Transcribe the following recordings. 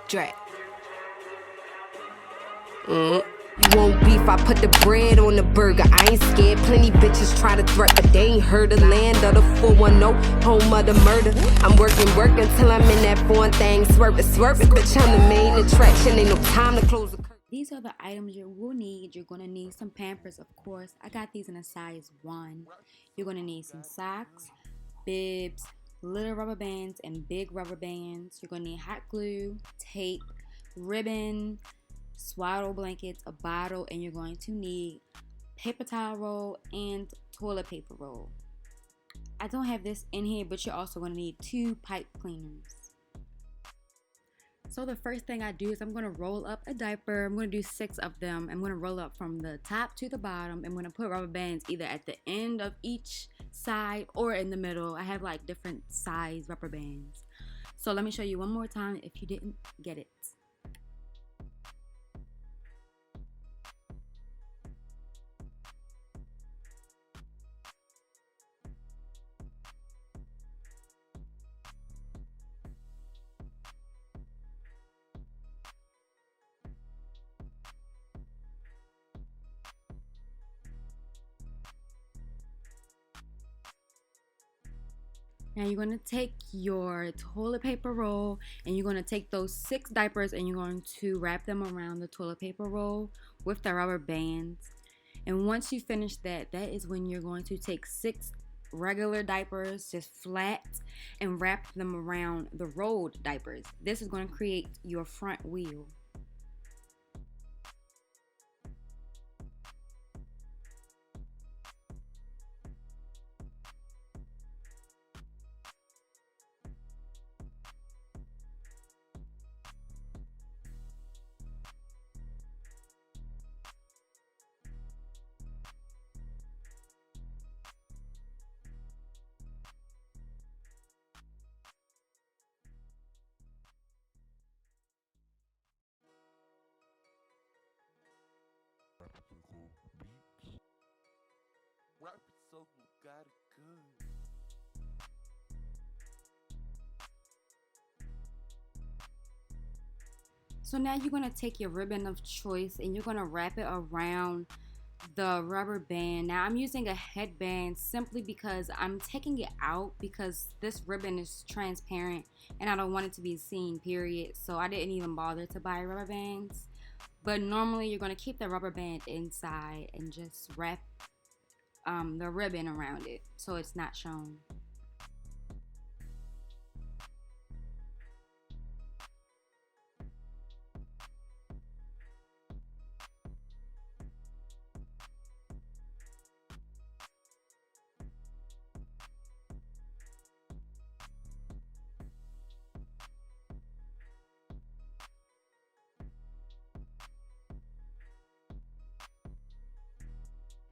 Drag. You want beef, I put the bread on the burger. I ain't scared, plenty bitches try to threat, but they ain't heard the land of the 410, home of the murder. I'm working till I'm in that foreign thing, swerving, bitch, I'm the main attraction, ain't no time to close the curtain. These are the items you will need. You're going to need some Pampers, of course. I got these in a size 1. You're going to need some socks, bibs, little rubber bands, and big rubber bands. You're going to need hot glue, tape, ribbon, swaddle blankets, a bottle, and you're going to need paper towel roll and toilet paper roll. I don't have this in here, but you're also going to need 2 pipe cleaners. So the first thing I do is I'm going to roll up a diaper. I'm going to do 6 of them. I'm going to roll up from the top to the bottom. I'm going to put rubber bands either at the end of each side or in the middle. I have like different size rubber bands. So let me show you one more time if you didn't get it. Now you're going to take your toilet paper roll and you're going to take those 6 diapers and you're going to wrap them around the toilet paper roll with the rubber bands. And once you finish that, that is when you're going to take 6 regular diapers, just flat, and wrap them around the rolled diapers. This is going to create your front wheel. So now you're going to take your ribbon of choice and you're going to wrap it around the rubber band. Now I'm using a headband simply because I'm taking it out because this ribbon is transparent and I don't want it to be seen, period. So I didn't even bother to buy rubber bands. But normally you're going to keep the rubber band inside and just wrap the ribbon around it so it's not shown.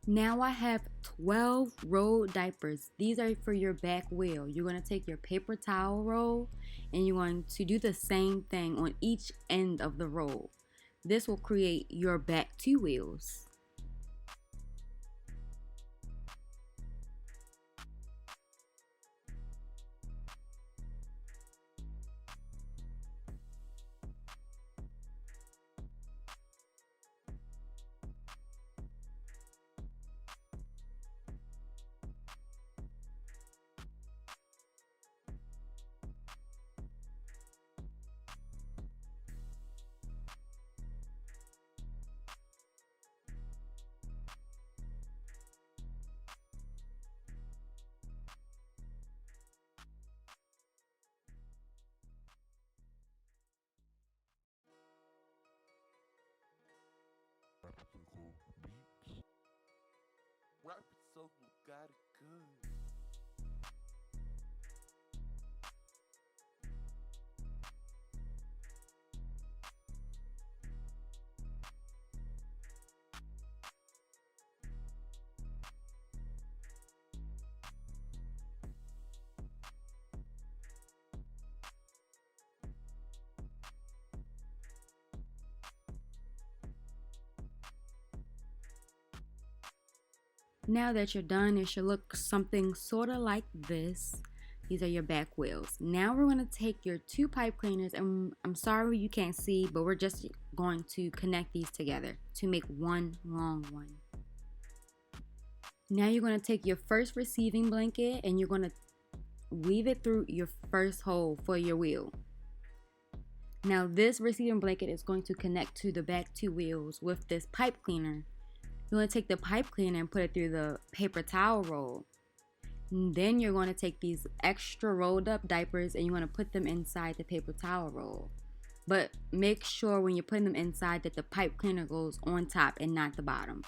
Now I have 12 rolled diapers. These are for your back wheel. You're going to take your paper towel roll and you're going to do the same thing on each end of the roll. This will create your back 2 wheels. Now that you're done, it should look something sort of like this. These are your back wheels. Now we're going to take your 2 pipe cleaners, and I'm sorry you can't see, but we're just going to connect these together to make one long one. Now you're going to take your first receiving blanket and you're going to weave it through your first hole for your wheel. Now this receiving blanket is going to connect to the back 2 wheels with this pipe cleaner. You're going to take the pipe cleaner and put it through the paper towel roll. And then you're going to take these extra rolled up diapers and you're going to put them inside the paper towel roll. But make sure when you're putting them inside that the pipe cleaner goes on top and not the bottom.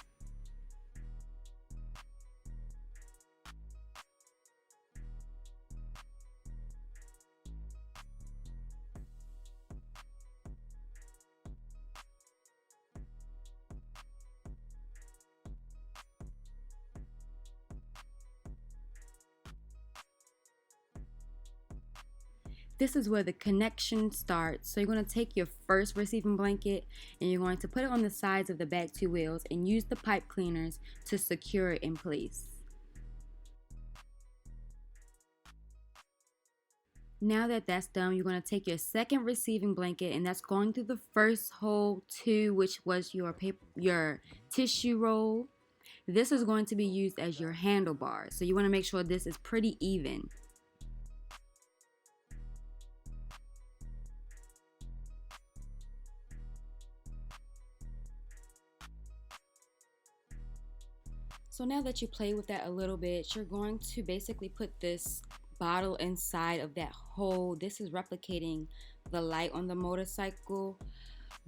This is where the connection starts. So you're going to take your first receiving blanket and you're going to put it on the sides of the back 2 wheels and use the pipe cleaners to secure it in place. Now that that's done, you're going to take your second receiving blanket and that's going through the first hole 2, which was your tissue roll. This is going to be used as your handlebar. So you want to make sure this is pretty even. So now that you play with that a little bit, you're going to basically put this bottle inside of that hole. This is replicating the light on the motorcycle,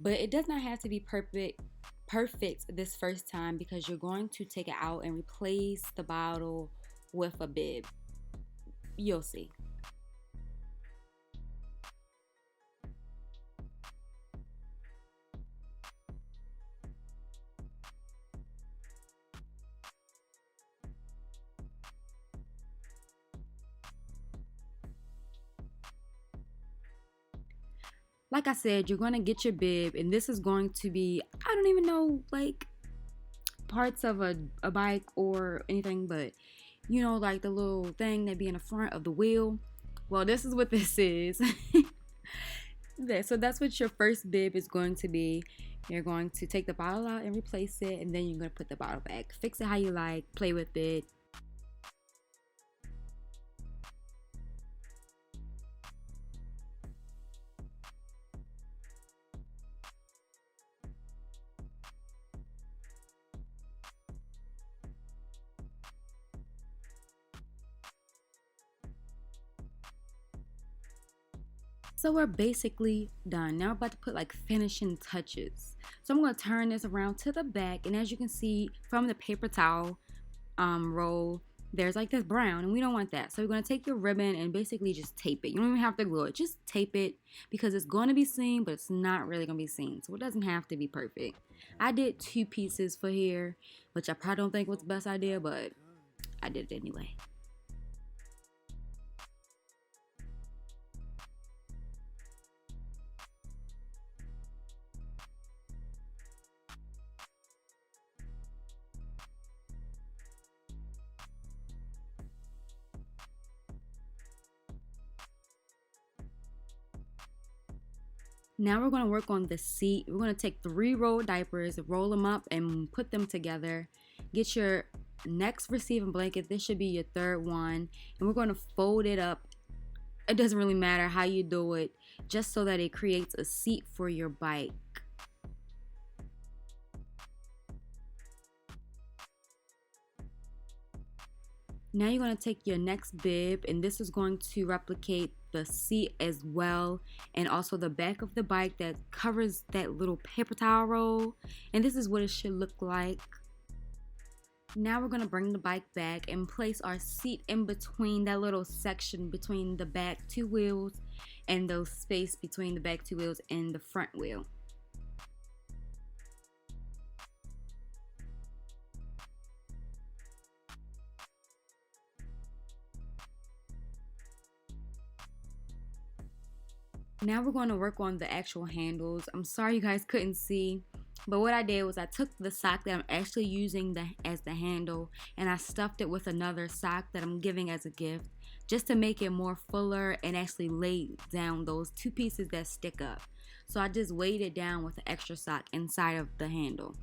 but it does not have to be perfect this first time because you're going to take it out and replace the bottle with a bib. You'll see. Like I said, you're going to get your bib, and this is going to be, I don't even know, like, parts of a bike or anything, but, you know, like the little thing that be in the front of the wheel. Well, this is what this is. So that's what your first bib is going to be. You're going to take the bottle out and replace it, and then you're going to put the bottle back. Fix it how you like, play with it. So we're basically done. Now we're about to put like finishing touches. So I'm going to turn this around to the back, and as you can see from the paper towel roll, there's like this brown, and we don't want that. So we're going to take your ribbon and basically just tape it. You don't even have to glue it, just tape it because it's going to be seen, but it's not really going to be seen. So it doesn't have to be perfect. I did 2 pieces for here, which I probably don't think was the best idea, but I did it anyway. Now we're going to work on the seat. We're going to take 3 rolled diapers, roll them up and put them together. Get your next receiving blanket. This should be your 3rd one. And we're going to fold it up. It doesn't really matter how you do it, just so that it creates a seat for your bike. Now you're going to take your next bib, and this is going to replicate the seat as well, and also the back of the bike that covers that little paper towel roll. And this is what it should look like. Now we're going to bring the bike back and place our seat in between that little section between the back 2 wheels and the space between the back 2 wheels and the front wheel. Now we're going to work on the actual handles. I'm sorry you guys couldn't see, but what I did was I took the sock that I'm actually using as the handle, and I stuffed it with another sock that I'm giving as a gift. just to make it more fuller and actually lay down those two pieces that stick up. So I just weighed it down with an extra sock inside of the handle.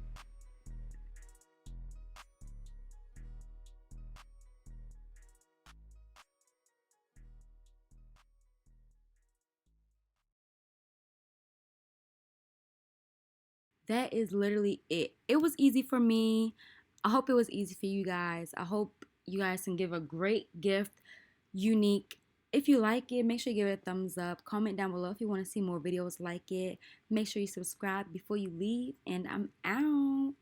That is literally it. It was easy for me. I hope it was easy for you guys. I hope you guys can give a great gift, unique. If you like it, make sure you give it a thumbs up. Comment down below if you want to see more videos like it. Make sure you subscribe before you leave, and I'm out.